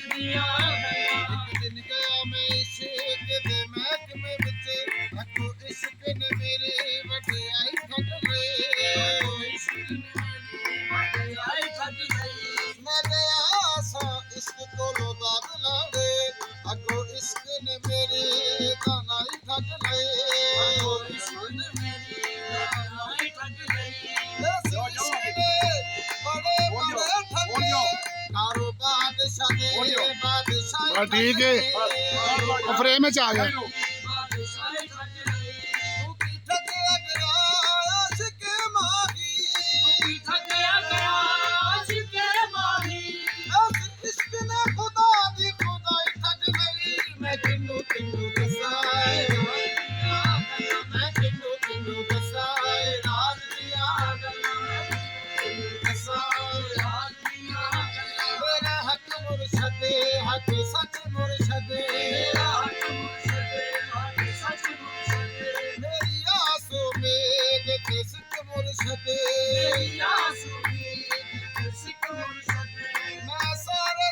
एक दिन गया मैं इश्क दे महकमे विच, अगो इश्क ने मेरे वडियाई ठग लई। मैं गया सा इश्क कोलों दाद लावे, अगो इश्क ने मेरी दानाई ठग लई। इश्क ने बड़े बड़े ठगे, कारो बादशाह दे बादशाही बस ठीक है, वो फ्रेम में आ गया। तू की ठगया गया आशिक माही, बस इश्क ने खुदा दी खुदाई ठग लई। मैं किन्नू किन्नू दसाए, मैं किन्नू किन्नू दसाए राज दिया मेरा हक मुर्शदे हक सच मुर्शदे, मेरी आसो मेघ के सिक मुर्शदे। मैं सारे